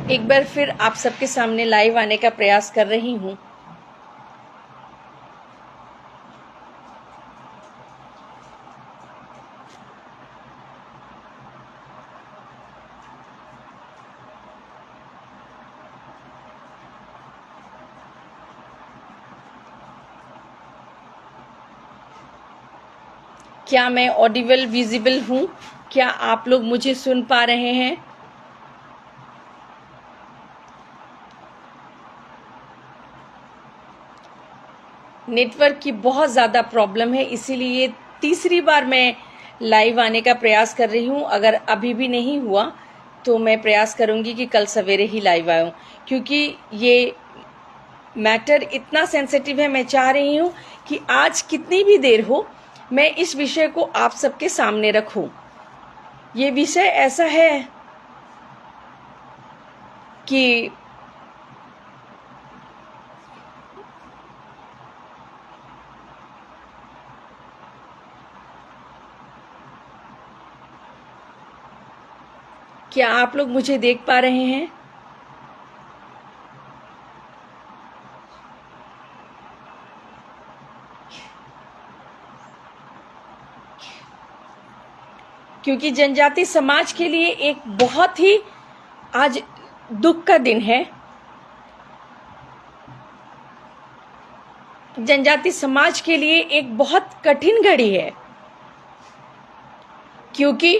एक बार फिर आप सबके सामने लाइव आने का प्रयास कर रही हूँ। क्या मैं ऑडिबल विजिबल हूँ? क्या आप लोग मुझे सुन पा रहे हैं? नेटवर्क की बहुत ज़्यादा प्रॉब्लम है, इसीलिए तीसरी बार मैं लाइव आने का प्रयास कर रही हूँ। अगर अभी भी नहीं हुआ तो मैं प्रयास करूँगी कि कल सवेरे ही लाइव आऊँ, क्योंकि ये मैटर इतना सेंसिटिव है। मैं चाह रही हूँ कि आज कितनी भी देर हो मैं इस विषय को आप सबके सामने रखूँ। ये विषय ऐसा है कि क्या आप लोग मुझे देख पा रहे हैं? क्योंकि जनजाति समाज के लिए एक बहुत ही आज दुख का दिन है। जनजाति समाज के लिए एक बहुत कठिन घड़ी है, क्योंकि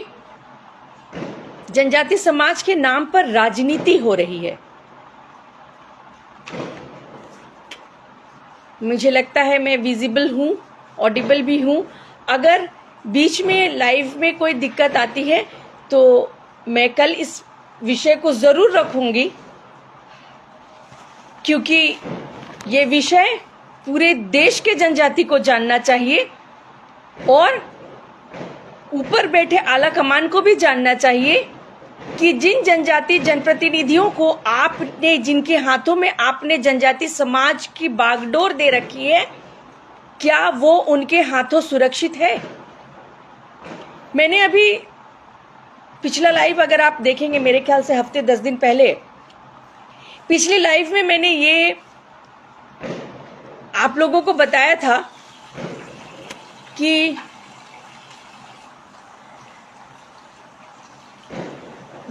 जनजाति समाज के नाम पर राजनीति हो रही है। मुझे लगता है मैं विजिबल हूँ, ऑडिबल भी हूँ। अगर बीच में लाइव में कोई दिक्कत आती है तो मैं कल इस विषय को ज़रूर रखूँगी, क्योंकि ये विषय पूरे देश के जनजाति को जानना चाहिए और ऊपर बैठे आला कमान को भी जानना चाहिए कि जिन जनजाति जनप्रतिनिधियों को आपने, जिनके हाथों में आपने जनजाति समाज की बागडोर दे रखी है, क्या वो उनके हाथों सुरक्षित है? मैंने अभी पिछला लाइव अगर आप देखेंगे, मेरे ख्याल से हफ्ते 10 दिन पहले पिछले लाइव में मैंने ये आप लोगों को बताया था कि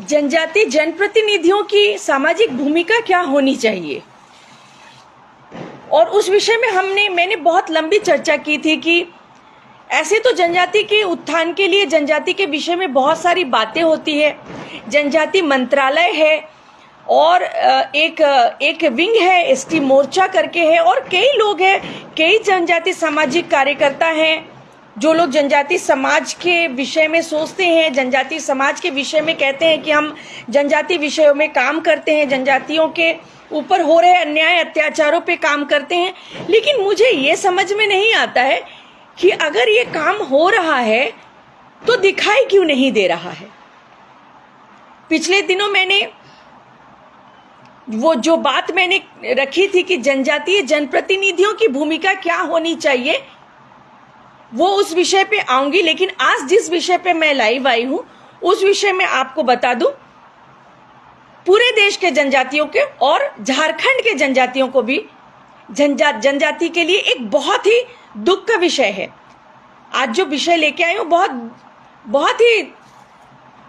जनजाति जनप्रतिनिधियों की सामाजिक भूमिका क्या होनी चाहिए, और उस विषय में मैंने बहुत लंबी चर्चा की थी कि ऐसे तो जनजाति के उत्थान के लिए जनजाति के विषय में बहुत सारी बातें होती है। जनजाति मंत्रालय है और एक विंग है, एसटी मोर्चा करके है, और कई लोग हैं, कई जनजाति सामाजिक कार्यकर्ता हैं जो लोग जनजाति समाज के विषय में सोचते हैं, जनजाति समाज के विषय में कहते हैं कि हम जनजाति विषयों में काम करते हैं, जनजातियों के ऊपर हो रहे अन्याय अत्याचारों पे काम करते हैं। लेकिन मुझे ये समझ में नहीं आता है कि अगर ये काम हो रहा है तो दिखाई क्यों नहीं दे रहा है। पिछले दिनों मैंने वो जो बात मैंने रखी थी कि जनजातीय जनप्रतिनिधियों की भूमिका क्या होनी चाहिए, वो उस विषय पे आऊंगी। लेकिन आज जिस विषय पे मैं लाइव आई हूं उस विषय में आपको बता दूं, पूरे देश के जनजातियों के और झारखंड के जनजातियों को भी जनजाति के लिए एक बहुत ही दुख का विषय है। आज जो विषय लेके आई हूं बहुत ही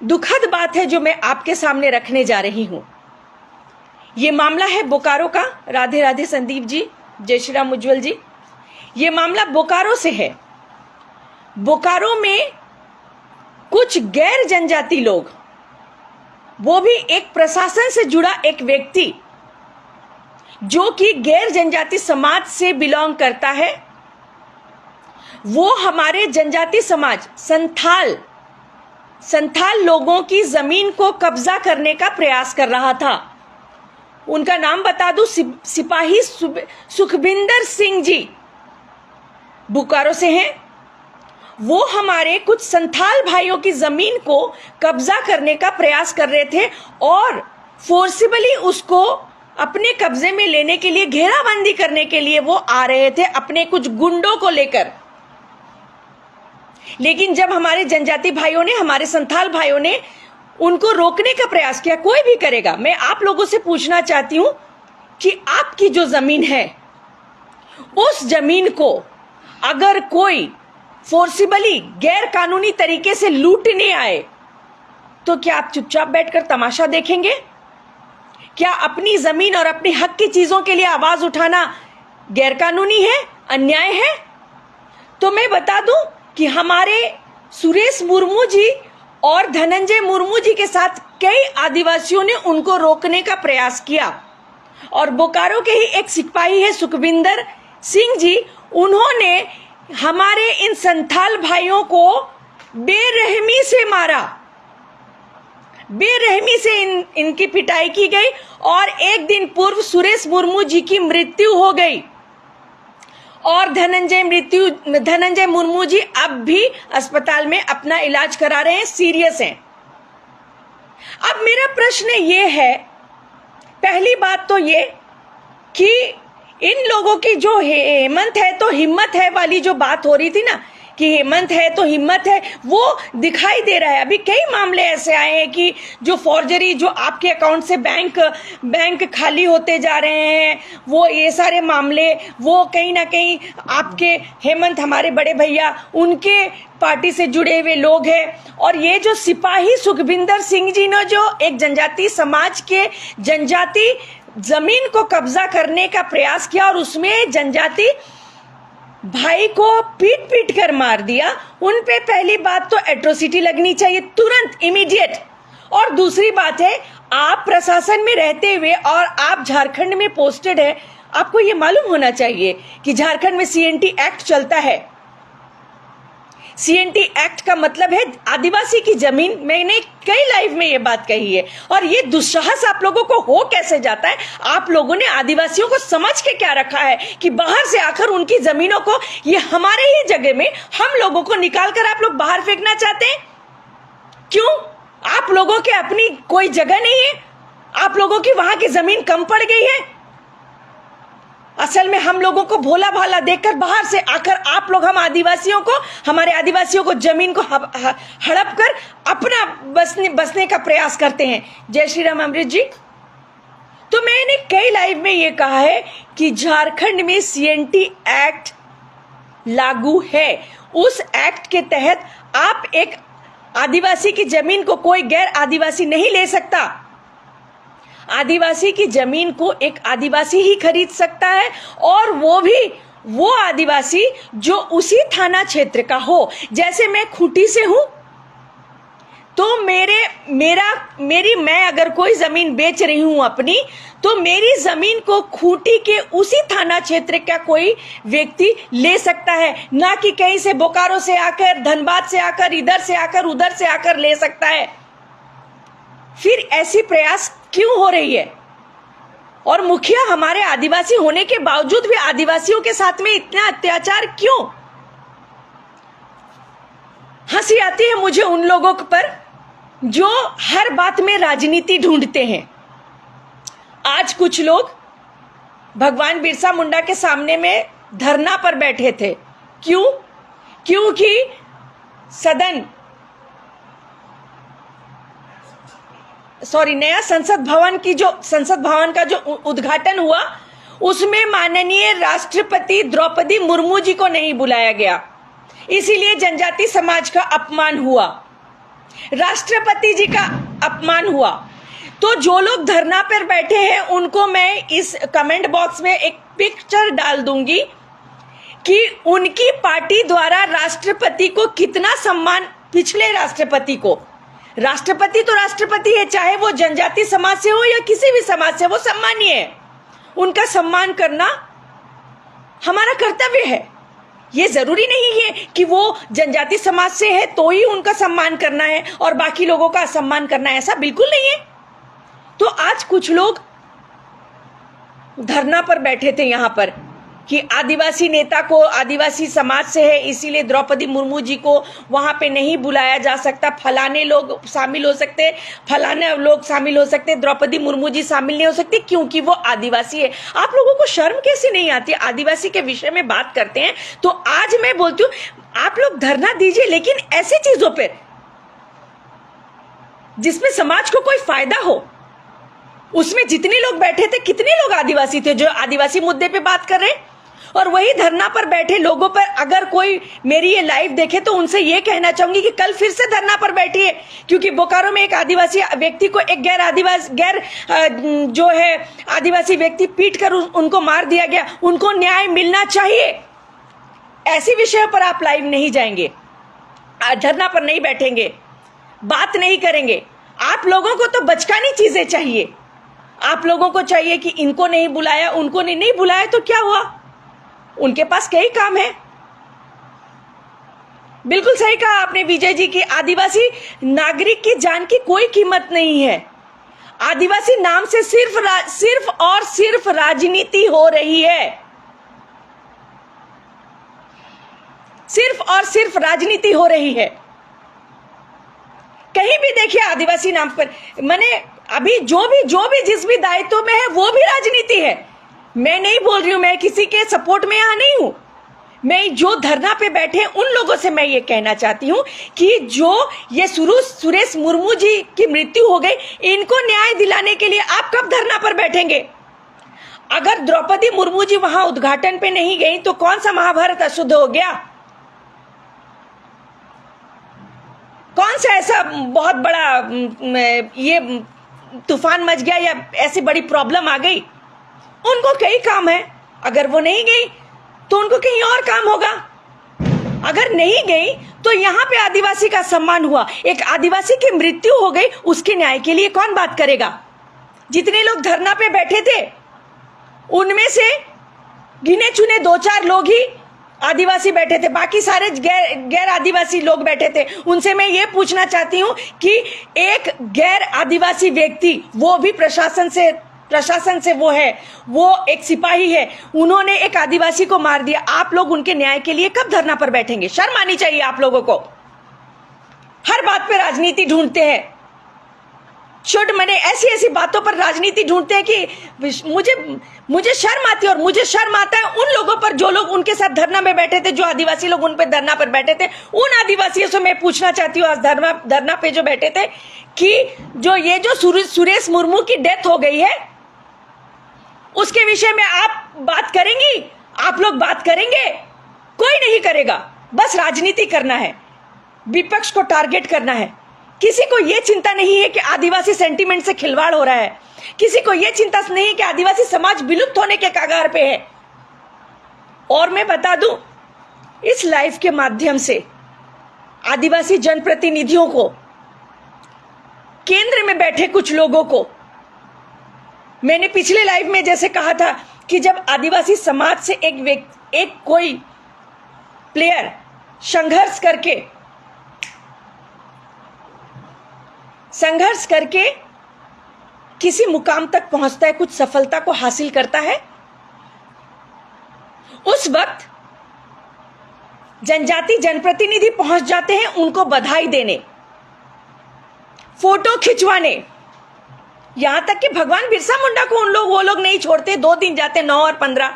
दुखद बात है जो मैं आपके सामने रखने जा रही हूं। ये मामला है बोकारो का। राधे राधे संदीप जी, जय श्री राम उज्जवल जी। ये मामला बोकारो से है। बोकारो में कुछ गैर जनजाति लोग, वो भी एक प्रशासन से जुड़ा एक व्यक्ति जो कि गैर जनजाति समाज से बिलोंग करता है, वो हमारे जनजाति समाज संथाल लोगों की जमीन को कब्जा करने का प्रयास कर रहा था। उनका नाम बता दूं, सिपाही सुखबिंदर सिंह जी बोकारो से हैं। वो हमारे कुछ संथाल भाइयों की जमीन को कब्जा करने का प्रयास कर रहे थे और फोर्सिबली उसको अपने कब्जे में लेने के लिए, घेराबंदी करने के लिए वो आ रहे थे अपने कुछ गुंडों को लेकर। लेकिन जब हमारे जनजाति भाइयों ने, हमारे संथाल भाइयों ने उनको रोकने का प्रयास किया, कोई भी करेगा। मैं आप लोगों से पूछना चाहती हूं कि आपकी जो जमीन है, उस जमीन को अगर कोई फोर्सिबली गैर कानूनी तरीके से लूटने आए तो क्या आप चुपचाप बैठकर तमाशा देखेंगे? क्या अपनी जमीन और अपनी हक की चीजों के लिए आवाज उठाना गैरकानूनी है, अन्याय है? तो मैं बता दूं कि हमारे सुरेश मुर्मू जी और धनंजय मुर्मू जी के साथ कई आदिवासियों ने उनको रोकने का प्रयास किया, और बोकारो के ही एक सिपाही है सुखविंदर सिंह जी, उन्होंने हमारे इन संथाल भाइयों को बेरहमी से मारा, बेरहमी से इनकी पिटाई की गई, और एक दिन पूर्व सुरेश मुर्मू जी की मृत्यु हो गई, और धनंजय मुर्मू जी अब भी अस्पताल में अपना इलाज करा रहे हैं, सीरियस हैं। अब मेरा प्रश्न ये है, पहली बात तो ये कि इन लोगों की जो हेमंत है तो हिम्मत है वाली जो बात हो रही थी ना, कि हेमंत है तो हिम्मत है, वो दिखाई दे रहा है। अभी कई मामले ऐसे आए हैं कि जो फॉर्जरी, जो आपके अकाउंट से बैंक खाली होते जा रहे हैं, वो ये सारे मामले, वो कहीं ना कहीं आपके हेमंत, हमारे बड़े भैया, उनके पार्टी से जुड़े हुए लोग हैं। और ये जो सिपाही सुखविंदर सिंह जी ने जो एक जनजाति समाज के जनजाति जमीन को कब्जा करने का प्रयास किया और उसमें जनजाति भाई को पीट पीट कर मार दिया, उन पे पहली बात तो एट्रोसिटी लगनी चाहिए, तुरंत, इमीडिएट। और दूसरी बात है, आप प्रशासन में रहते हुए और आप झारखंड में पोस्टेड है, आपको ये मालूम होना चाहिए कि झारखंड में सीएनटी एक्ट चलता है। सीएनटी एक्ट का मतलब है आदिवासी की जमीन। मैंने कई लाइव में ये बात कही है, और ये दुस्साहस आप लोगों को हो कैसे जाता है? आप लोगों ने आदिवासियों को समझ के क्या रखा है कि बाहर से आकर उनकी जमीनों को, ये हमारे ही जगह में हम लोगों को निकाल कर आप लोग बाहर फेंकना चाहते हैं? क्यों? आप लोगों के अपनी कोई जगह नहीं है? आप लोगों की वहां की जमीन कम पड़ गई है? असल में हम लोगों को भोला भाला देखकर बाहर से आकर आप लोग हमारे आदिवासियों को जमीन को हड़प कर अपना बसने का प्रयास करते हैं। जय श्री राम अमृत जी। तो मैंने कई लाइव में ये कहा है कि झारखंड में सीएनटी एक्ट लागू है। उस एक्ट के तहत आप एक आदिवासी की जमीन को कोई गैर आदिवासी नहीं ले सकता। आदिवासी की जमीन को एक आदिवासी ही खरीद सकता है, और वो भी वो आदिवासी जो उसी थाना क्षेत्र का हो। जैसे मैं खूंटी से हूं, तो मैं अगर कोई जमीन बेच रही हूं अपनी, तो मेरी जमीन को खूंटी के उसी थाना क्षेत्र का कोई व्यक्ति ले सकता है, ना कि कहीं से बोकारो से आकर, धनबाद से आकर, इधर से आकर, उधर से आकर ले सकता है। फिर ऐसी प्रयास क्यों हो रही है? और मुखिया हमारे आदिवासी होने के बावजूद भी आदिवासियों के साथ में इतना अत्याचार क्यों? हंसी आती है मुझे उन लोगों पर जो हर बात में राजनीति ढूंढते हैं। आज कुछ लोग भगवान बिरसा मुंडा के सामने में धरना पर बैठे थे। क्यों? क्योंकि नया संसद भवन का जो उद्घाटन हुआ, उसमें माननीय राष्ट्रपति द्रौपदी मुर्मू जी को नहीं बुलाया गया, इसीलिए जनजाति समाज का अपमान हुआ, राष्ट्रपति जी का अपमान हुआ। तो जो लोग धरना पर बैठे हैं उनको मैं इस कमेंट बॉक्स में एक पिक्चर डाल दूंगी कि उनकी पार्टी द्वारा राष्ट्रपति को कितना सम्मान, पिछले राष्ट्रपति तो राष्ट्रपति है, चाहे वो जनजाति समाज से हो या किसी भी समाज से, वो सम्मानीय है। उनका सम्मान करना हमारा कर्तव्य है। ये जरूरी नहीं है कि वो जनजाति समाज से है तो ही उनका सम्मान करना है और बाकी लोगों का असम्मान करना है, ऐसा बिल्कुल नहीं है। तो आज कुछ लोग धरना पर बैठे थे यहाँ पर कि आदिवासी नेता को आदिवासी समाज से है, इसीलिए द्रौपदी मुर्मू जी को वहां पे नहीं बुलाया जा सकता, फलाने लोग शामिल हो सकते, फलाने लोग शामिल हो सकते, द्रौपदी मुर्मू जी शामिल नहीं हो सकती क्योंकि वो आदिवासी है। आप लोगों को शर्म कैसे नहीं आती? आदिवासी के विषय में बात करते हैं तो आज मैं बोलती हूँ आप लोग धरना दीजिए, लेकिन ऐसी चीजों पर जिसमें समाज को कोई फायदा हो। उसमें जितने लोग बैठे थे, कितने लोग आदिवासी थे जो आदिवासी मुद्दे पे बात कर रहे हैं। और वही धरना पर बैठे लोगों पर अगर कोई मेरी ये लाइव देखे तो उनसे ये कहना चाहूंगी कि कल फिर से धरना पर बैठिए, क्योंकि बोकारो में एक आदिवासी व्यक्ति को एक गैर जो है आदिवासी व्यक्ति पीट कर उनको मार दिया गया। उनको न्याय मिलना चाहिए। ऐसी विषयों पर आप लाइव नहीं जाएंगे, धरना पर नहीं बैठेंगे, बात नहीं करेंगे। आप लोगों को तो बचकानी चीजें चाहिए। आप लोगों को चाहिए कि इनको नहीं बुलाया, उनको नहीं बुलाया तो क्या हुआ, उनके पास कई काम है। बिल्कुल सही कहा आपने विजय जी की आदिवासी नागरिक की जान की कोई कीमत नहीं है। आदिवासी नाम से सिर्फ और सिर्फ राजनीति हो रही है। सिर्फ और सिर्फ राजनीति हो रही है। कहीं भी देखिए आदिवासी नाम पर, मैंने अभी जो भी जिस भी दायित्व में है वो भी राजनीति है। मैं नहीं बोल रही हूं, मैं किसी के सपोर्ट में यहां नहीं हूं। मैं जो धरना पे बैठे उन लोगों से मैं ये कहना चाहती हूं कि जो ये सुरेश मुर्मू जी की मृत्यु हो गई, इनको न्याय दिलाने के लिए आप कब धरना पर बैठेंगे? अगर द्रौपदी मुर्मू जी वहां उद्घाटन पे नहीं गई तो कौन सा महाभारत अशुद्ध हो गया? कौन सा ऐसा बहुत बड़ा ये तूफान मच गया या ऐसी बड़ी प्रॉब्लम आ गई? उनको कई काम है। अगर वो नहीं गई तो उनको कहीं और काम होगा। अगर नहीं गई तो यहाँ पे आदिवासी का सम्मान हुआ, एक आदिवासी की मृत्यु हो गई, उसके न्याय के लिए कौन बात करेगा? जितने लोग धरना पे बैठे थे उनमें से गिने चुने 2-4 लोग ही आदिवासी बैठे थे, बाकी सारे गैर आदिवासी लोग बैठे थे। उनसे मैं ये पूछना चाहती हूँ कि एक गैर आदिवासी व्यक्ति, वो भी प्रशासन से वो है, वो एक सिपाही है, उन्होंने एक आदिवासी को मार दिया। आप लोग उनके न्याय के लिए कब धरना पर बैठेंगे? शर्म आनी चाहिए आप लोगों को। हर बात पे राजनीति ढूंढते हैं। मैंने ऐसी बातों पर राजनीति ढूंढते हैं कि मुझे शर्म आती है। और मुझे शर्म आता है उन लोगों पर जो लोग उनके साथ धरना में बैठे थे, जो आदिवासी लोग उन पे धरना पर बैठे थे। उन आदिवासियों से मैं पूछना चाहती हूँ आज धरना पे जो बैठे थे कि जो सुरेश मुर्मू की डेथ हो गई है उसके विषय में आप बात करेंगी? आप लोग बात करेंगे? कोई नहीं करेगा। बस राजनीति करना है, विपक्ष को टारगेट करना है। किसी को यह चिंता नहीं है कि आदिवासी सेंटीमेंट से खिलवाड़ हो रहा है। किसी को यह चिंता नहीं है कि आदिवासी समाज विलुप्त होने के कगार पे है। और मैं बता दूं, इस लाइव के माध्यम से आदिवासी जनप्रतिनिधियों को, केंद्र में बैठे कुछ लोगों को, मैंने पिछले लाइव में जैसे कहा था कि जब आदिवासी समाज से एक कोई प्लेयर संघर्ष करके किसी मुकाम तक पहुंचता है, कुछ सफलता को हासिल करता है, उस वक्त जनजाति जनप्रतिनिधि पहुंच जाते हैं उनको बधाई देने, फोटो खिंचवाने। यहां तक कि भगवान बिरसा मुंडा को वो लोग नहीं छोड़ते। 2 दिन जाते, 9 और 15,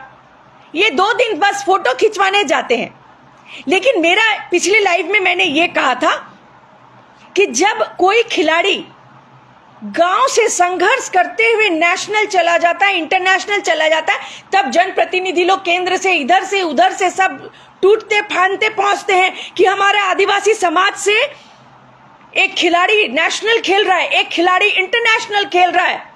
ये 2 दिन बस फोटो खिंचवाने जाते हैं। लेकिन मेरा पिछले लाइव में मैंने ये कहा था कि जब कोई खिलाड़ी गांव से संघर्ष करते हुए नेशनल चला जाता है, इंटरनेशनल चला जाता है, तब जनप्रतिनिधि लोग केंद्र से, इधर से, उधर से सब टूटते फांदते पहुंचते हैं कि हमारे आदिवासी समाज से एक खिलाड़ी नेशनल खेल रहा है, एक खिलाड़ी इंटरनेशनल खेल रहा है।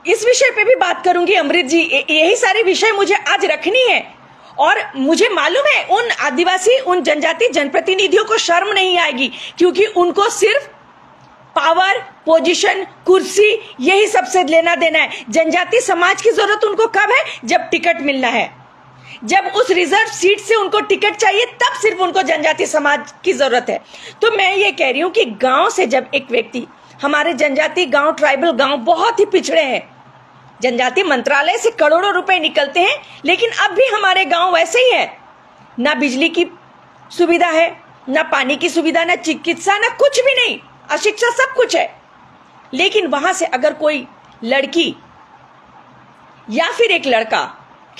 इस विषय पे भी बात करूंगी अमृत जी। यही सारे विषय मुझे आज रखनी है। और मुझे मालूम है उन आदिवासी, उन जनजाति जनप्रतिनिधियों को शर्म नहीं आएगी, क्योंकि उनको सिर्फ पावर, पोजीशन, कुर्सी, यही सबसे लेना देना है। जनजाति समाज की जरूरत उनको कब है? जब टिकट मिलना है, जब उस रिजर्व सीट से उनको टिकट चाहिए, तब सिर्फ उनको जनजाति समाज की जरूरत है। तो मैं ये कह रही हूं कि गांव से जब एक व्यक्ति, हमारे जनजाति गांव, ट्राइबल गांव बहुत ही पिछड़े हैं, जनजाति मंत्रालय से करोड़ों रुपए निकलते हैं, लेकिन अब भी हमारे गांव वैसे ही है। ना बिजली की सुविधा है, ना पानी की सुविधा, ना चिकित्सा, ना कुछ भी नहीं, अशिक्षा सब कुछ है। लेकिन वहां से अगर कोई लड़की या फिर एक लड़का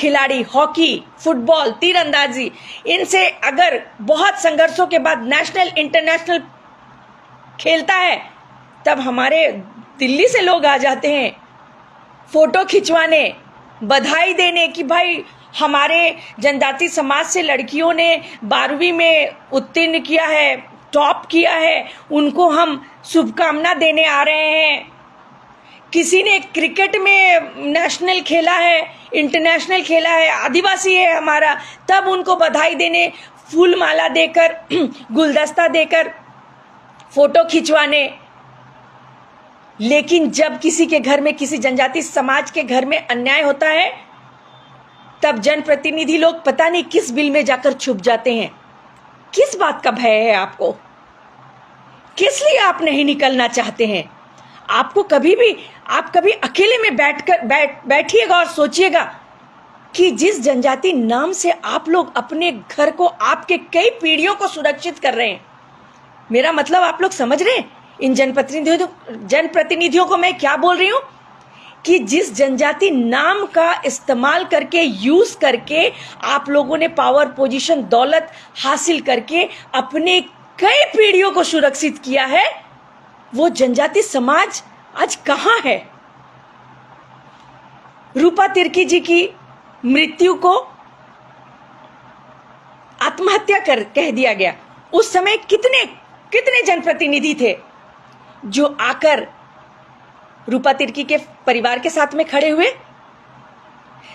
खिलाड़ी हॉकी, फुटबॉल, तीरंदाजी, इनसे अगर बहुत संघर्षों के बाद नेशनल इंटरनेशनल खेलता है, तब हमारे दिल्ली से लोग आ जाते हैं फोटो खिंचवाने, बधाई देने कि भाई हमारे जनजाति समाज से लड़कियों ने 12वीं में उत्तीर्ण किया है, टॉप किया है, उनको हम शुभकामना देने आ रहे हैं। किसी ने क्रिकेट में नेशनल खेला है, इंटरनेशनल खेला है, आदिवासी है हमारा, तब उनको बधाई देने, फूल माला देकर, गुलदस्ता देकर फोटो खिंचवाने। लेकिन जब किसी के घर में, किसी जनजाति समाज के घर में अन्याय होता है, तब जनप्रतिनिधि लोग पता नहीं किस बिल में जाकर छुप जाते हैं। किस बात का भय है आपको? किस लिए आप नहीं निकलना चाहते हैं? आपको आप कभी अकेले में बैठिएगा और सोचिएगा कि जिस जनजाति नाम से आप लोग अपने घर को, आपके कई पीढ़ियों को सुरक्षित कर रहे हैं, मेरा मतलब आप लोग समझ रहे हैं इन जनप्रतिनिधियों को मैं क्या बोल रही हूं? कि जिस जनजाति नाम का इस्तेमाल करके, यूज करके आप लोगों ने पावर, पोजीशन, दौलत हासिल करके अपने कई पीढ़ियों को सुरक्षित किया है, वो जनजाति समाज आज कहां है? रूपा तिर्की जी की मृत्यु को आत्महत्या कह दिया गया। उस समय कितने जनप्रतिनिधि थे जो आकर रूपा तिर्की के परिवार के साथ में खड़े हुए?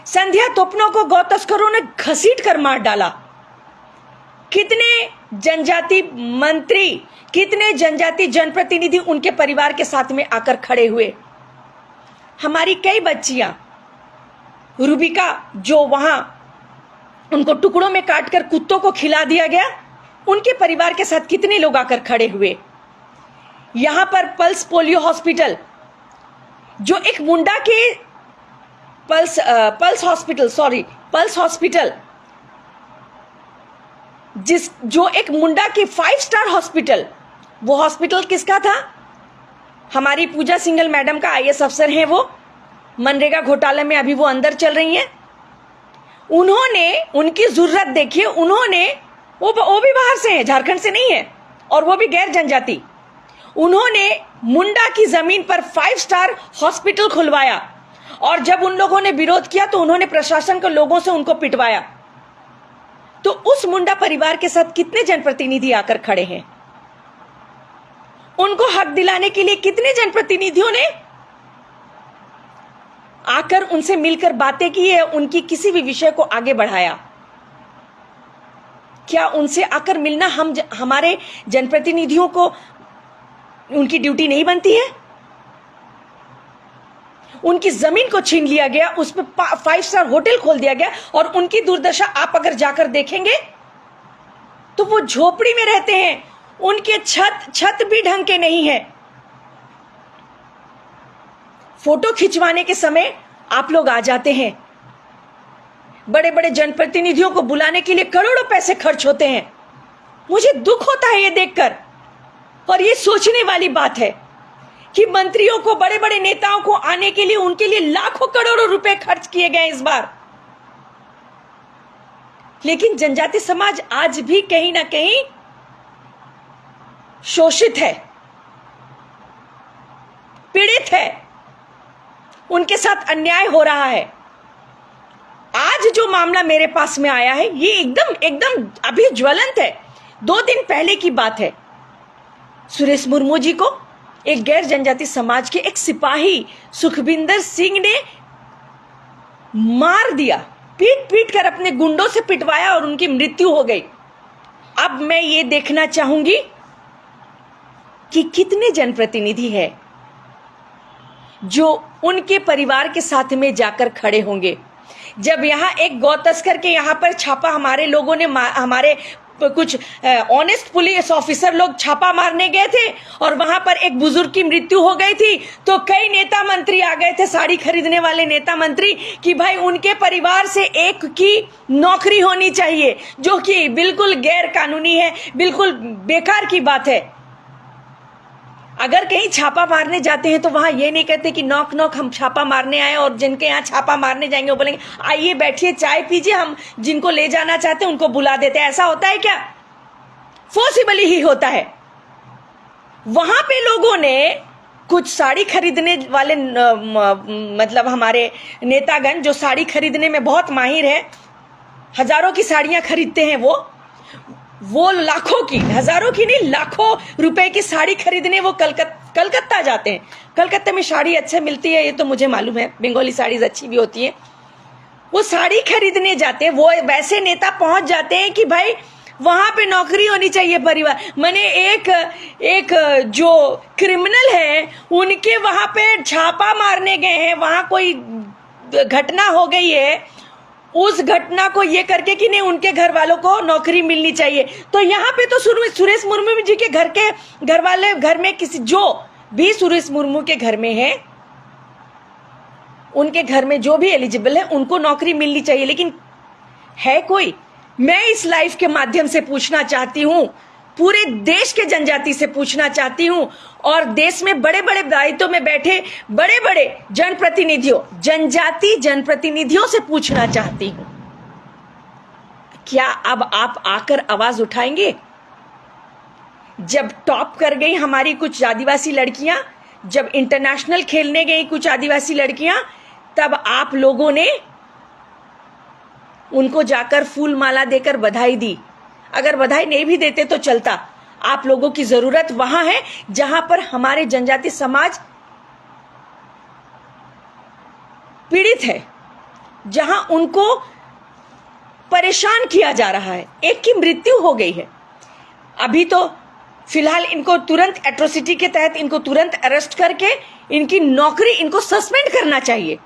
संध्या तोपनो को गौ तस्करों ने घसीट कर मार डाला। कितने जनजाति मंत्री, कितने जनजाति जनप्रतिनिधि उनके परिवार के साथ में आकर खड़े हुए? हमारी कई बच्चियां, रूबिका जो वहां उनको टुकड़ों में काटकर कुत्तों को खिला दिया गया, उनके परिवार के साथ कितने लोग आकर खड़े हुए? यहां पर पल्स पोलियो हॉस्पिटल, जो एक मुंडा के पल्स हॉस्पिटल, जो एक मुंडा की 5 स्टार हॉस्पिटल, वो हॉस्पिटल किसका था? हमारी पूजा सिंघल मैडम का IAS अफसर हैं वो, मनरेगा घोटाले में अभी वो अंदर चल रही हैं। उन्होंने, उनकी जरूरत देखिए, उन्होंने, वो भी बाहर से है, झारखंड से नहीं है, और वो भी गैर जनजाति। उन्होंने मुंडा की जमीन पर 5 स्टार हॉस्पिटल खुलवाया, और जब उन लोगों ने विरोध किया तो उन्होंने प्रशासन के लोगों से उनको पिटवाया। तो उस मुंडा परिवार के साथ कितने जनप्रतिनिधि आकर खड़े हैं? उनको हक दिलाने के लिए कितने जनप्रतिनिधियों ने आकर उनसे मिलकर बातें की है, उनकी किसी भी विषय को आगे बढ़ाया? क्या उनसे आकर मिलना हमारे जनप्रतिनिधियों को उनकी ड्यूटी नहीं बनती है? उनकी जमीन को छीन लिया गया, उस पर 5 स्टार होटल खोल दिया गया, और उनकी दुर्दशा आप अगर जाकर देखेंगे तो वो झोपड़ी में रहते हैं, उनके छत भी ढंग के नहीं है। फोटो खिंचवाने के समय आप लोग आ जाते हैं, बड़े बड़े जनप्रतिनिधियों को बुलाने के लिए करोड़ों पैसे खर्च होते हैं। मुझे दुख होता है ये देखकर, और ये सोचने वाली बात है कि मंत्रियों को, बड़े बड़े नेताओं को आने के लिए, उनके लिए लाखों करोड़ों रुपए खर्च किए गए इस बार। लेकिन जनजाति समाज आज भी कहीं ना कहीं शोषित है, पीड़ित है, उनके साथ अन्याय हो रहा है। आज जो मामला मेरे पास में आया है, ये एकदम अभी ज्वलंत है। 2 दिन पहले की बात है। सुरेश मुर्मू जी को एक गैर जनजाति समाज के एक सिपाही सुखविंदर सिंह ने मार दिया, पीट कर अपने गुंडों से पिटवाया, और उनकी मृत्यु हो गई। अब मैं ये देखना चाहूंगी कि कितने जनप्रतिनिधि हैं जो उनके परिवार के साथ में जाकर खड़े होंगे। जब यहाँ एक गौ तस्कर के यहाँ पर छापा, हमारे लोगों ने, हमारे कुछ ऑनेस्ट पुलिस ऑफिसर लोग छापा मारने गए थे, और वहां पर एक बुजुर्ग की मृत्यु हो गई थी, तो कई नेता मंत्री आ गए थे, साड़ी खरीदने वाले नेता मंत्री, कि भाई उनके परिवार से एक की नौकरी होनी चाहिए, जो कि बिल्कुल गैर कानूनी है, बिल्कुल बेकार की बात है। अगर कहीं छापा मारने जाते हैं तो वहां ये नहीं कहते कि नॉक नॉक हम छापा मारने आए, और जिनके यहाँ छापा मारने जाएंगे वो बोलेंगे आइए बैठिए चाय पीजिए, हम जिनको ले जाना चाहते हैं उनको बुला देते हैं। ऐसा होता है क्या? पॉसिबली ही होता है। वहां पे लोगों ने कुछ साड़ी खरीदने वाले मतलब हमारे नेतागण जो साड़ी खरीदने में बहुत माहिर है, हजारों की साड़ियां खरीदते हैं, वो लाखों की, हजारों की नहीं, लाखों रुपए की साड़ी खरीदने वो कलकत्ता जाते हैं। कलकत्ता में साड़ी अच्छे मिलती है, ये तो मुझे मालूम है, बंगाली साड़ीज अच्छी भी होती है। वो साड़ी खरीदने जाते हैं, वो वैसे नेता पहुंच जाते हैं कि भाई वहां पे नौकरी होनी चाहिए परिवार। मैंने एक जो क्रिमिनल है उनके वहां पे छापा मारने गए हैं, वहां कोई घटना हो गई है, उस घटना को ये करके कि नहीं उनके घर वालों को नौकरी मिलनी चाहिए। तो यहाँ पे तो सुरेश मुर्मू जी के घर वाले घर में किसी जो भी सुरेश मुर्मू के घर में है, उनके घर में जो भी एलिजिबल है उनको नौकरी मिलनी चाहिए, लेकिन है कोई? मैं इस लाइव के माध्यम से पूछना चाहती हूं, पूरे देश के जनजाति से पूछना चाहती हूं, और देश में बड़े बड़े दायित्व में बैठे बड़े बड़े जनप्रतिनिधियों, जनजाति जनप्रतिनिधियों से पूछना चाहती हूं, क्या अब आप आकर आवाज उठाएंगे? जब टॉप कर गई हमारी कुछ आदिवासी लड़कियां, जब इंटरनेशनल खेलने गई कुछ आदिवासी लड़कियां, तब आप लोगों ने उनको जाकर फूल माला देकर बधाई दी। अगर बधाई नहीं भी देते तो चलता। आप लोगों की जरूरत वहां है जहां पर हमारे जनजाति समाज पीड़ित है, जहां उनको परेशान किया जा रहा है। एक की मृत्यु हो गई है, अभी तो फिलहाल इनको तुरंत एट्रोसिटी के तहत इनको तुरंत अरेस्ट करके इनकी नौकरी इनको सस्पेंड करना चाहिए।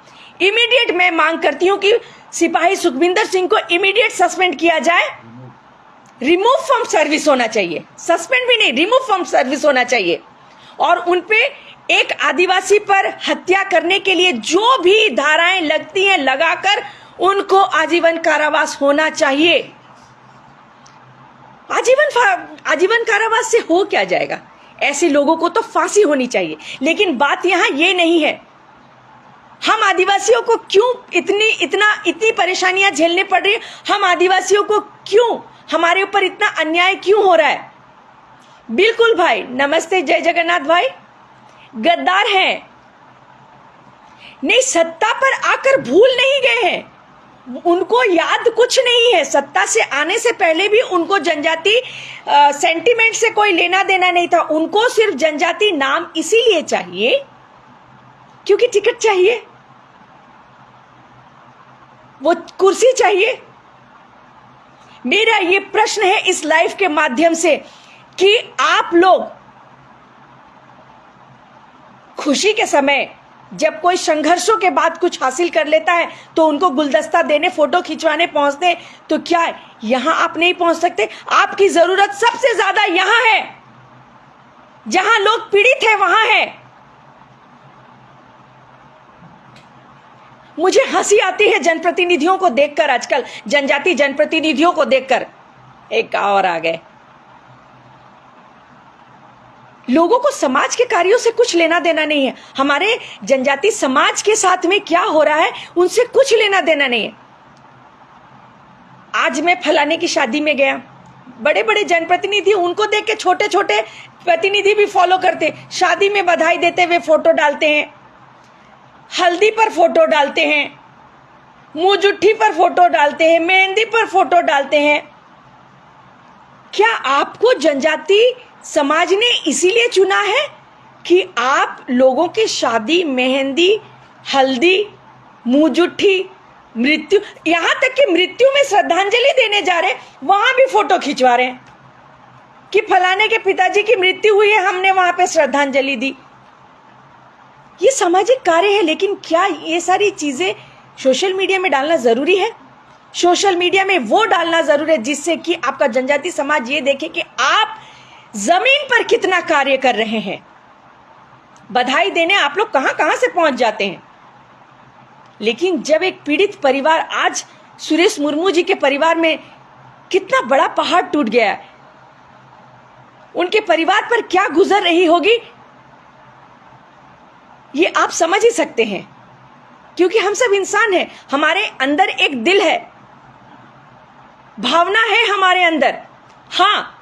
इमीडिएट मैं मांग करती हूं कि सिपाही सुखविंदर सिंह को इमीडिएट सस्पेंड किया जाए, रिमूव फ्रॉम सर्विस होना चाहिए, सस्पेंड भी नहीं, रिमूव फ्रॉम सर्विस होना चाहिए। और उनपे एक आदिवासी पर हत्या करने के लिए जो भी धाराएं लगती हैं लगाकर उनको आजीवन कारावास होना चाहिए। आजीवन कारावास से हो क्या जाएगा? ऐसे लोगों को तो फांसी होनी चाहिए। लेकिन बात यहां ये नहीं है, हम आदिवासियों को क्यों इतनी परेशानियां झेलने पड़ रही है? हम आदिवासियों को क्यों, हमारे ऊपर इतना अन्याय क्यों हो रहा है? बिल्कुल भाई, नमस्ते, जय जगन्नाथ भाई, गद्दार हैं, नहीं सत्ता पर आकर भूल नहीं गए हैं, उनको याद कुछ नहीं है। सत्ता से आने से पहले भी उनको जनजाति सेंटिमेंट से कोई लेना देना नहीं था। उनको सिर्फ जनजाति नाम इसीलिए चाहिए क्योंकि टिकट चाहिए, वो कुर्सी चाहिए। मेरा ये प्रश्न है इस लाइव के माध्यम से कि आप लोग खुशी के समय जब कोई संघर्षों के बाद कुछ हासिल कर लेता है तो उनको गुलदस्ता देने, फोटो खिंचवाने पहुंचते हैं, तो क्या यहां आप नहीं पहुंच सकते? आपकी जरूरत सबसे ज्यादा यहां है, जहां लोग पीड़ित हैं वहां है। मुझे हंसी आती है जनप्रतिनिधियों को देखकर, आजकल जनजाति जनप्रतिनिधियों को देखकर। एक और आ गए, लोगों को समाज के कार्यों से कुछ लेना देना नहीं है। हमारे जनजाति समाज के साथ में क्या हो रहा है उनसे कुछ लेना देना नहीं है। आज मैं फलाने की शादी में गया, बड़े बड़े जनप्रतिनिधि, उनको देख के छोटे छोटे प्रतिनिधि भी फॉलो करते, शादी में बधाई देते हुए फोटो डालते हैं, हल्दी पर फोटो डालते हैं, मुंह जुट्ठी पर फोटो डालते हैं, मेहंदी पर फोटो डालते हैं। क्या आपको जनजाति समाज ने इसीलिए चुना है कि आप लोगों की शादी, मेहंदी, हल्दी, मुंह जुट्ठी, मृत्यु, यहां तक कि मृत्यु में श्रद्धांजलि देने जा रहे, वहां भी फोटो खिंचवा रहे हैं कि फलाने के पिताजी की मृत्यु हुई है, हमने वहां पे श्रद्धांजलि दी। ये सामाजिक कार्य है, लेकिन क्या ये सारी चीजें सोशल मीडिया में डालना जरूरी है? सोशल मीडिया में वो डालना जरूरी है जिससे कि आपका जनजाति समाज ये देखे कि आप जमीन पर कितना कार्य कर रहे हैं। बधाई देने आप लोग कहां कहां से पहुंच जाते हैं, लेकिन जब एक पीड़ित परिवार, आज सुरेश मुर्मू जी के परिवार में कितना बड़ा पहाड़ टूट गया है, उनके परिवार पर क्या गुजर रही होगी, ये आप समझ ही सकते हैं, क्योंकि हम सब इंसान हैं, हमारे अंदर एक दिल है, भावना है हमारे अंदर। हाँ,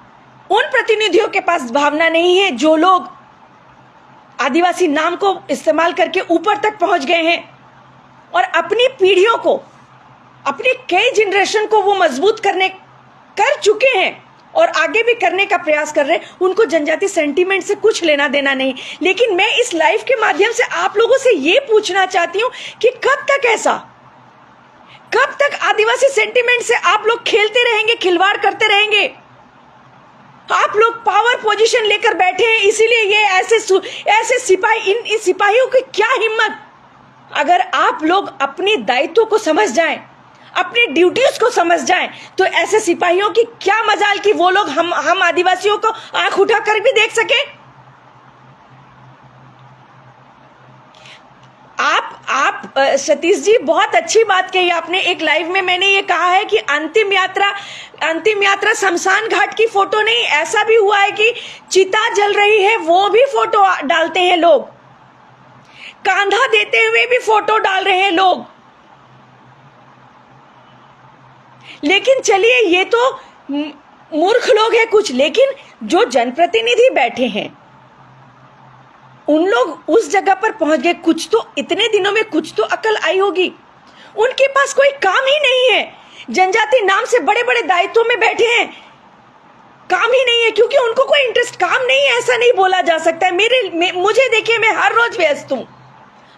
उन प्रतिनिधियों के पास भावना नहीं है जो लोग आदिवासी नाम को इस्तेमाल करके ऊपर तक पहुंच गए हैं और अपनी पीढ़ियों को, अपने कई जनरेशन को वो मजबूत कर चुके हैं और आगे भी करने का प्रयास कर रहे हैं। उनको जनजाति सेंटीमेंट से कुछ लेना देना नहीं। लेकिन मैं इस लाइव के माध्यम से आप लोगों से ये पूछना चाहती हूं कि कब तक ऐसा, कब तक आदिवासी सेंटीमेंट से आप लोग खेलते रहेंगे, खिलवाड़ करते रहेंगे? आप लोग पावर पोजीशन लेकर बैठे हैं, इसीलिए ये ऐसे सिपाही, इन सिपाहियों की क्या हिम्मत। अगर आप लोग अपने दायित्व को समझ जाएं, अपनी ड्यूटीज को समझ जाएं, तो ऐसे सिपाहियों की क्या मजाल कि वो लोग हम आदिवासियों को आंख उठाकर भी देख सके। आप सतीश जी बहुत अच्छी बात कही आपने। एक लाइव में मैंने ये कहा है कि अंतिम यात्रा शमशान घाट की फोटो नहीं, ऐसा भी हुआ है कि चिता जल रही है वो भी फोटो डालते हैं लोग, कांधा देते हुए भी फोटो डाल रहे हैं लोग। लेकिन चलिए, ये तो मूर्ख लोग हैं कुछ, लेकिन जो जनप्रतिनिधि बैठे हैं उन लोग उस जगह पर पहुंच गए। कुछ तो इतने दिनों में कुछ तो अकल आई होगी। उनके पास कोई काम ही नहीं है, जनजाति नाम से बड़े बड़े दायित्वों में बैठे हैं, काम ही नहीं है, क्योंकि उनको कोई इंटरेस्ट, काम नहीं है ऐसा नहीं बोला जा सकता है। मुझे देखिए, मैं हर रोज व्यस्त हूं।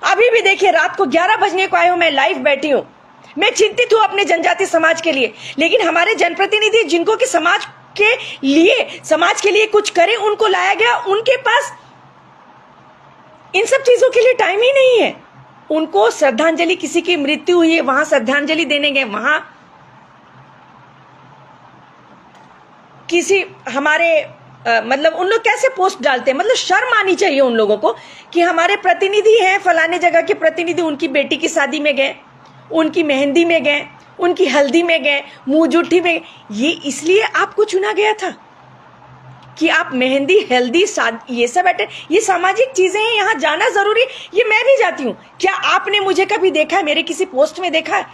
अभी भी देखिए, रात को 11 बजने को आए हूं, मैं लाइव बैठी हूं। मैं चिंतित हूं अपने जनजाति समाज के लिए, लेकिन हमारे जनप्रतिनिधि जिनको कि समाज के लिए कुछ करें, उनको लाया गया। उनके पास इन सब चीजों के लिए टाइम ही नहीं है। उनको श्रद्धांजलि, किसी की मृत्यु हुई है वहां श्रद्धांजलि देने गए, वहां किसी हमारे मतलब उन लोग कैसे पोस्ट डालते हैं, मतलब शर्म आनी चाहिए उन लोगों को कि हमारे प्रतिनिधि हैं, फलाने जगह के प्रतिनिधि, उनकी बेटी की शादी में गए, उनकी मेहंदी में गए, उनकी हल्दी में गए, मुंह जुठी में। ये इसलिए आपको चुना गया था कि आप मेहंदी, हल्दी, शादी, ये सब ये सामाजिक चीजें हैं, यहाँ जाना जरूरी। ये मैं भी जाती हूँ। क्या आपने मुझे कभी देखा है, मेरे किसी पोस्ट में देखा है?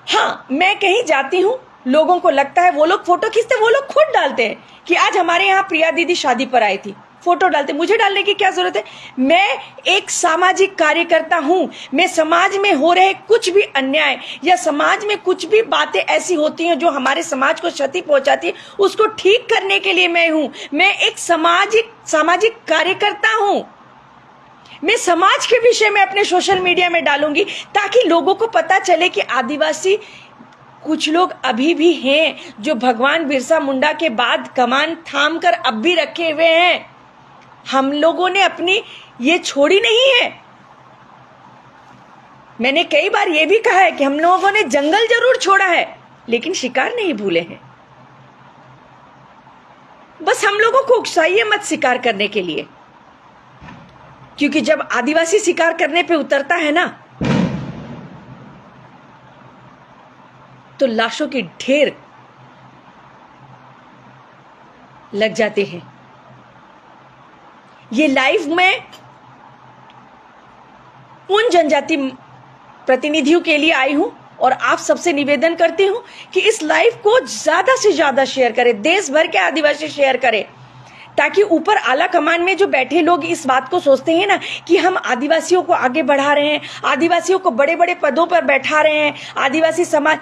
हाँ, मैं कहीं जाती हूँ, लोगों को लगता है, वो लोग फोटो खींचते, वो लोग खुद डालते हैं कि आज हमारे यहाँ प्रिया दीदी शादी पर आई थी, फोटो डालते। मुझे डालने की क्या जरूरत है? मैं एक सामाजिक कार्यकर्ता हूं। मैं समाज में हो रहे कुछ भी अन्याय या समाज में कुछ भी बातें ऐसी होती हैं जो हमारे समाज को क्षति पहुंचाती है, उसको ठीक करने के लिए मैं हूं। मैं एक सामाजिक कार्यकर्ता हूं। मैं समाज के विषय में अपने सोशल मीडिया में डालूंगी ताकि लोगों को पता चले कि आदिवासी कुछ लोग अभी भी हैं जो भगवान बिरसा मुंडा के बाद कमान थाम कर अब भी रखे हुए हैं। हम लोगों ने अपनी ये छोड़ी नहीं है। मैंने कई बार ये भी कहा है कि हम लोगों ने जंगल जरूर छोड़ा है, लेकिन शिकार नहीं भूले हैं। बस हम लोगों को उकसाइए मत शिकार करने के लिए, क्योंकि जब आदिवासी शिकार करने पे उतरता है ना, तो लाशों के ढेर लग जाते हैं। ये लाइव में उन जनजाति प्रतिनिधियों के लिए आई हूं और आप सबसे निवेदन करती हूं कि इस लाइव को ज्यादा से ज्यादा शेयर करें, देश भर के आदिवासी शेयर करें, ताकि ऊपर आला कमान में जो बैठे लोग इस बात को सोचते हैं ना कि हम आदिवासियों को आगे बढ़ा रहे हैं, आदिवासियों को बड़े बड़े पदों पर बैठा रहे हैं, आदिवासी समाज,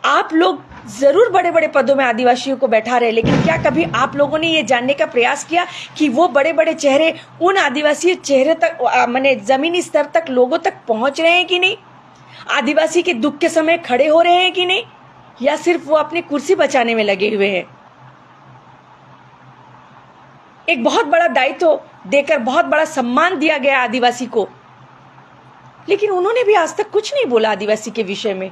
आप लोग जरूर बड़े बड़े पदों में आदिवासियों को बैठा रहे, लेकिन क्या कभी आप लोगों ने ये जानने का प्रयास किया कि वो बड़े बड़े चेहरे उन आदिवासी चेहरे तक, माने जमीनी स्तर तक, लोगों तक पहुंच रहे हैं कि नहीं? आदिवासी के दुख के समय खड़े हो रहे हैं कि नहीं, या सिर्फ वो अपनी कुर्सी बचाने में लगे हुए हैं? एक बहुत बड़ा दायित्व देकर बहुत बड़ा सम्मान दिया गया आदिवासी को, लेकिन उन्होंने भी आज तक कुछ नहीं बोला आदिवासी के विषय में।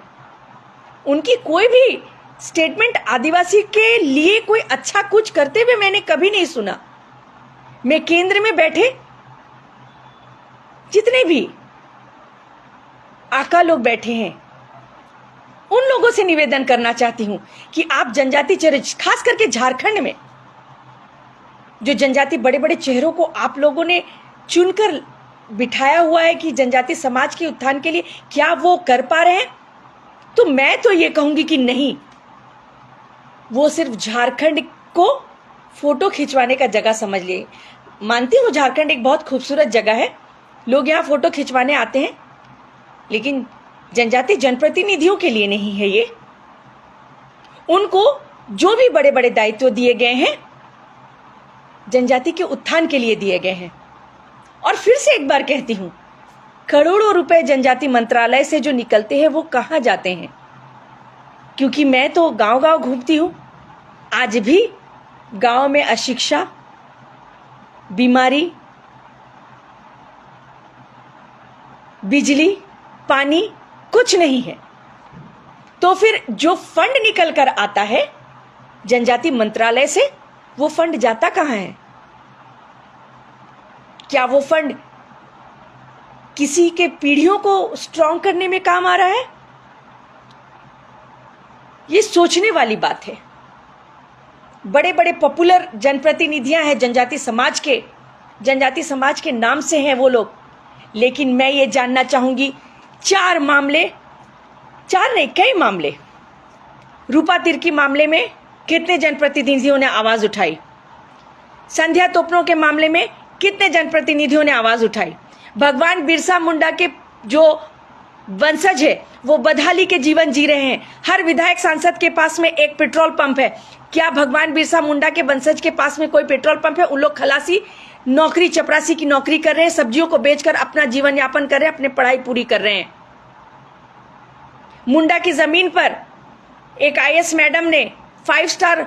उनकी कोई भी स्टेटमेंट आदिवासी के लिए कोई अच्छा कुछ करते हुए मैंने कभी नहीं सुना। मैं केंद्र में बैठे जितने भी आका लोग बैठे हैं, उन लोगों से निवेदन करना चाहती हूं कि आप जनजाति चेहरे, खास करके झारखंड में जो जनजाति बड़े बड़े चेहरों को आप लोगों ने चुनकर बिठाया हुआ है कि जनजाति समाज के उत्थान के लिए, क्या वो कर पा रहे हैं? तो मैं तो ये कहूंगी कि नहीं, वो सिर्फ झारखंड को फोटो खिंचवाने का जगह समझ लिए। मानती हूँ झारखंड एक बहुत खूबसूरत जगह है, लोग यहाँ फोटो खिंचवाने आते हैं, लेकिन जनजाति जनप्रतिनिधियों के लिए नहीं है ये। उनको जो भी बड़े बड़े दायित्व दिए गए हैं जनजाति के उत्थान के लिए दिए गए हैं। और फिर से एक बार कहती हूं, करोड़ों रुपए जनजाति मंत्रालय से जो निकलते हैं वो कहां जाते हैं? क्योंकि मैं तो गांव गांव घूमती हूं, आज भी गांव में अशिक्षा, बीमारी, बिजली, पानी कुछ नहीं है। तो फिर जो फंड निकल कर आता है जनजाति मंत्रालय से, वो फंड जाता कहां है? क्या वो फंड किसी के पीढ़ियों को स्ट्रांग करने में काम आ रहा है? ये सोचने वाली बात है। बड़े बड़े पॉपुलर जनप्रतिनिधियां हैं जनजाति समाज के नाम से हैं वो लोग, लेकिन मैं ये जानना चाहूंगी, कई मामले, रूपा तिर्की मामले में कितने जनप्रतिनिधियों ने आवाज उठाई? संध्या तोपनो के मामले में कितने जनप्रतिनिधियों ने आवाज उठाई? भगवान बिरसा मुंडा के जो वंशज है वो बदहाली के जीवन जी रहे हैं। हर विधायक सांसद के पास में एक पेट्रोल पंप है। क्या भगवान बिरसा मुंडा के वंशज के पास में कोई पेट्रोल पंप है? उन लोग खलासी नौकरी, चपरासी की नौकरी कर रहे हैं, सब्जियों को बेचकर अपना जीवन यापन कर रहे हैं, अपनी पढ़ाई पूरी कर रहे हैं। मुंडा की जमीन पर एक IAS मैडम ने 5 स्टार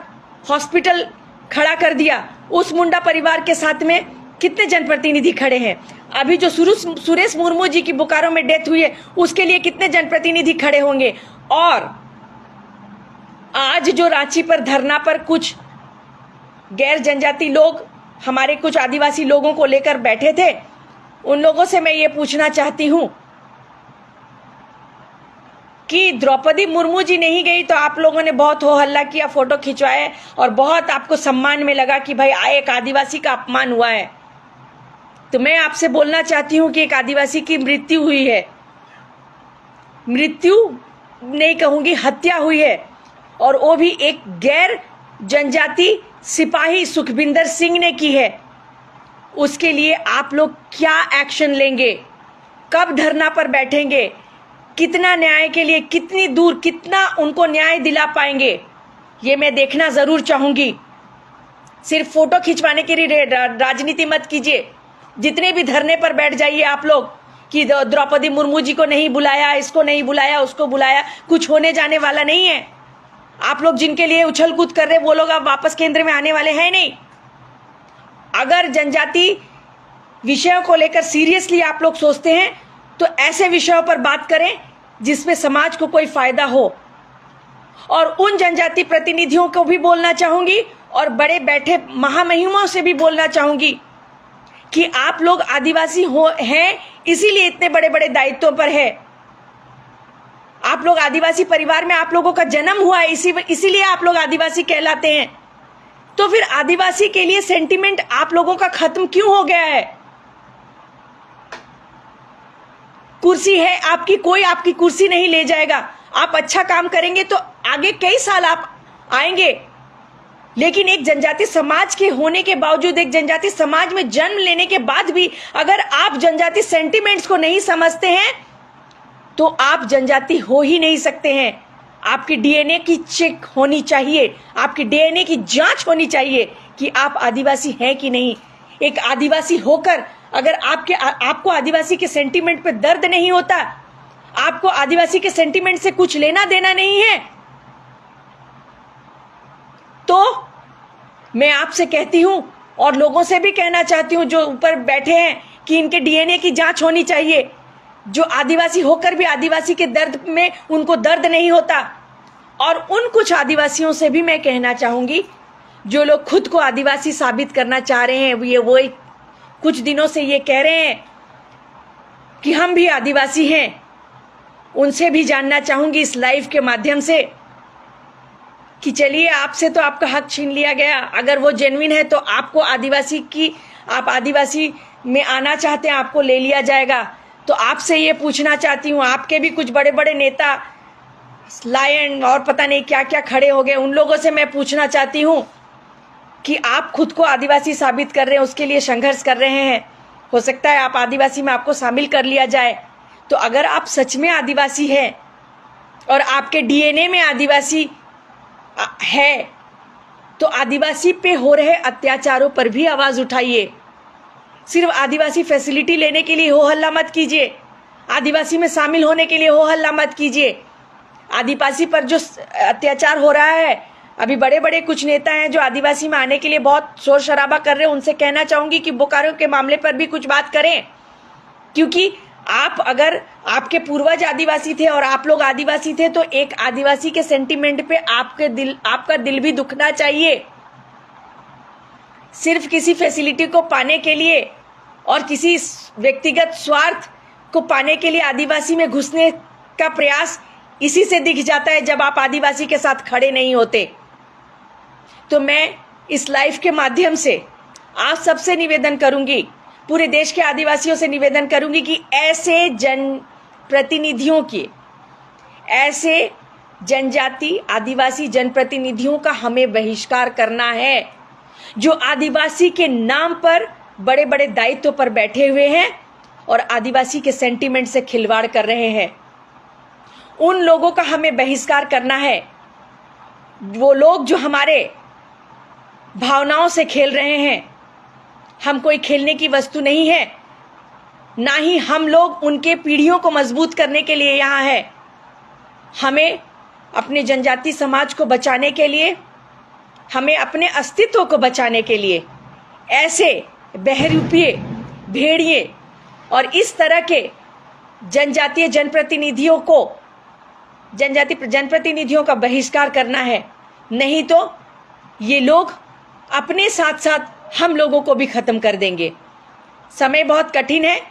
हॉस्पिटल खड़ा कर दिया। उस मुंडा परिवार के साथ में कितने जनप्रतिनिधि खड़े हैं? अभी जो सुरेश मुर्मू जी की बोकारो में डेथ हुई है, उसके लिए कितने जनप्रतिनिधि खड़े होंगे? और आज जो रांची पर धरना पर कुछ गैर जनजाति लोग, हमारे कुछ आदिवासी लोगों को लेकर बैठे थे, उन लोगों से मैं ये पूछना चाहती हूं कि द्रौपदी मुर्मू जी नहीं गई तो आप लोगों ने बहुत हो हल्ला किया, फोटो खिंचवाए और बहुत आपको सम्मान में लगा कि भाई एक आदिवासी का अपमान हुआ है। तो मैं आपसे बोलना चाहती हूं कि एक आदिवासी की मृत्यु हुई है, मृत्यु नहीं कहूंगी, हत्या हुई है, और वो भी एक गैर जनजाति सिपाही सुखविंदर सिंह ने की है। उसके लिए आप लोग क्या एक्शन लेंगे? कब धरना पर बैठेंगे? कितना न्याय के लिए, कितनी दूर, कितना उनको न्याय दिला पाएंगे? ये मैं देखना जरूर चाहूंगी। सिर्फ फोटो खिंचवाने के लिए राजनीति मत कीजिए। जितने भी धरने पर बैठ जाइए आप लोग कि द्रौपदी मुर्मू जी को नहीं बुलाया, इसको नहीं बुलाया, उसको बुलाया, कुछ होने जाने वाला नहीं है। आप लोग जिनके लिए उछल कूद कर रहे, वो लोग अब वापस केंद्र में आने वाले हैं नहीं। अगर जनजाति विषयों को लेकर सीरियसली आप लोग सोचते हैं तो ऐसे विषयों पर बात करें जिसमें समाज को कोई फायदा हो। और उन जनजाति प्रतिनिधियों को भी बोलना चाहूंगी और बड़े बैठे महामहिमों से भी बोलना चाहूंगी कि आप लोग आदिवासी हैं, इसीलिए इतने बड़े बड़े दायित्वों पर है। आप लोग आदिवासी परिवार में आप लोगों का जन्म हुआ है, इसीलिए आप लोग आदिवासी कहलाते हैं। तो फिर आदिवासी के लिए सेंटिमेंट आप लोगों का खत्म क्यों हो गया है? कुर्सी है आपकी, कोई आपकी कुर्सी नहीं ले जाएगा। आप अच्छा काम करेंगे तो आगे कई साल आप आएंगे, लेकिन एक जनजाति समाज के होने के बावजूद, एक जनजाति समाज में जन्म लेने के बाद भी अगर आप जनजाति सेंटिमेंट्स को नहीं समझते हैं तो आप जनजाति हो ही नहीं सकते हैं। आपकी डीएनए की चेक होनी चाहिए, आपकी डीएनए की जांच होनी चाहिए कि आप आदिवासी हैं कि नहीं। एक आदिवासी होकर अगर आपको आदिवासी के सेंटिमेंट पे दर्द नहीं होता, आपको आदिवासी के सेंटिमेंट से कुछ लेना देना नहीं है, तो मैं आपसे कहती हूं और लोगों से भी कहना चाहती हूं जो ऊपर बैठे हैं कि इनके डीएनए की जांच होनी चाहिए। जो आदिवासी होकर भी आदिवासी के दर्द में उनको दर्द नहीं होता। और उन कुछ आदिवासियों से भी मैं कहना चाहूंगी जो लोग खुद को आदिवासी साबित करना चाह रहे हैं, वो कुछ दिनों से ये कह रहे हैं कि हम भी आदिवासी हैं, उनसे भी जानना चाहूंगी इस लाइव के माध्यम से कि चलिए, आपसे तो आपका हक छीन लिया गया, अगर वो जेन्युइन है तो आपको आप आदिवासी में आना चाहते हैं आपको ले लिया जाएगा। तो आपसे ये पूछना चाहती हूँ, आपके भी कुछ बड़े बड़े नेता लायन और पता नहीं क्या क्या खड़े हो गए, उन लोगों से मैं पूछना चाहती हूँ कि आप खुद को आदिवासी साबित कर रहे हैं, उसके लिए संघर्ष कर रहे हैं। हो सकता है आप आदिवासी में आपको शामिल कर लिया जाए। तो अगर आप सच में आदिवासी हैं और आपके डीएनए में आदिवासी है तो आदिवासी पे हो रहे अत्याचारों पर भी आवाज उठाइए। सिर्फ आदिवासी फैसिलिटी लेने के लिए हो हल्ला मत कीजिए, आदिवासी में शामिल होने के लिए हो हल्ला मत कीजिए। आदिवासी पर जो अत्याचार हो रहा है, अभी बड़े बड़े कुछ नेता हैं जो आदिवासी में आने के लिए बहुत शोर शराबा कर रहे हैं, उनसे कहना चाहूंगी कि बोकारो के मामले पर भी कुछ बात करें। क्योंकि आप, अगर आपके पूर्वज आदिवासी थे और आप लोग आदिवासी थे, तो एक आदिवासी के सेंटिमेंट पे आपका दिल भी दुखना चाहिए। सिर्फ किसी फैसिलिटी को पाने के लिए और किसी व्यक्तिगत स्वार्थ को पाने के लिए आदिवासी में घुसने का प्रयास इसी से दिख जाता है जब आप आदिवासी के साथ खड़े नहीं होते। तो मैं इस लाइफ के माध्यम से आप सबसे निवेदन करूंगी, पूरे देश के आदिवासियों से निवेदन करूंगी कि ऐसे जनप्रतिनिधियों की, ऐसे जनजाति आदिवासी जनप्रतिनिधियों का हमें बहिष्कार करना है जो आदिवासी के नाम पर बड़े बड़े दायित्व पर बैठे हुए हैं और आदिवासी के सेंटिमेंट से खिलवाड़ कर रहे हैं। उन लोगों का हमें बहिष्कार करना है। वो लोग जो हमारे भावनाओं से खेल रहे हैं, हम कोई खेलने की वस्तु नहीं है, ना ही हम लोग उनके पीढ़ियों को मजबूत करने के लिए यहाँ है। हमें अपने जनजाति समाज को बचाने के लिए, हमें अपने अस्तित्व को बचाने के लिए ऐसे बहरूपिये, भेड़िए और इस तरह के जनजातीय जनप्रतिनिधियों का बहिष्कार करना है। नहीं तो ये लोग अपने साथ साथ हम लोगों को भी खत्म कर देंगे। समय बहुत कठिन है।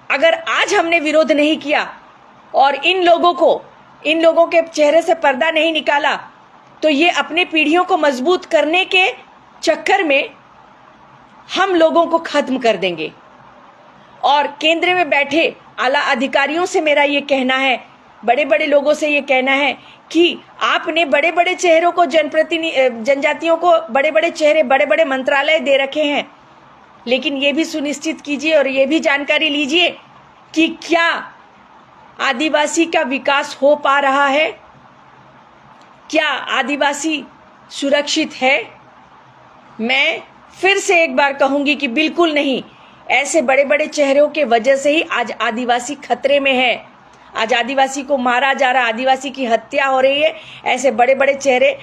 अगर आज हमने विरोध नहीं किया और इन लोगों के चेहरे से पर्दा नहीं निकाला, तो ये अपने पीढ़ियों को मजबूत करने के चक्कर में हम लोगों को खत्म कर देंगे। और केंद्र में बैठे आला अधिकारियों से मेरा ये कहना है, बड़े बड़े लोगों से ये कहना है कि आपने बड़े बड़े चेहरों को, जनजातियों को बड़े बड़े चेहरे, बड़े बड़े मंत्रालय दे रखे हैं, लेकिन ये भी सुनिश्चित कीजिए और ये भी जानकारी लीजिए कि क्या आदिवासी का विकास हो पा रहा है, क्या आदिवासी सुरक्षित है। मैं फिर से एक बार कहूंगी कि बिल्कुल नहीं। ऐसे बड़े बड़े चेहरों के वजह से ही आज आदिवासी खतरे में है। आज आदिवासी को मारा जा रहा, आदिवासी की हत्या हो रही है, ऐसे बड़े बड़े चेहरे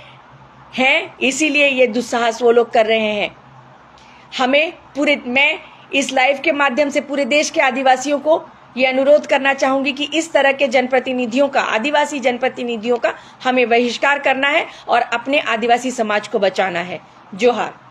हैं, इसीलिए ये दुस्साहस वो लोग कर रहे हैं। मैं इस लाइव के माध्यम से पूरे देश के आदिवासियों को ये अनुरोध करना चाहूंगी कि इस तरह के जनप्रतिनिधियों का, आदिवासी जनप्रतिनिधियों का हमें बहिष्कार करना है और अपने आदिवासी समाज को बचाना है। जोहार।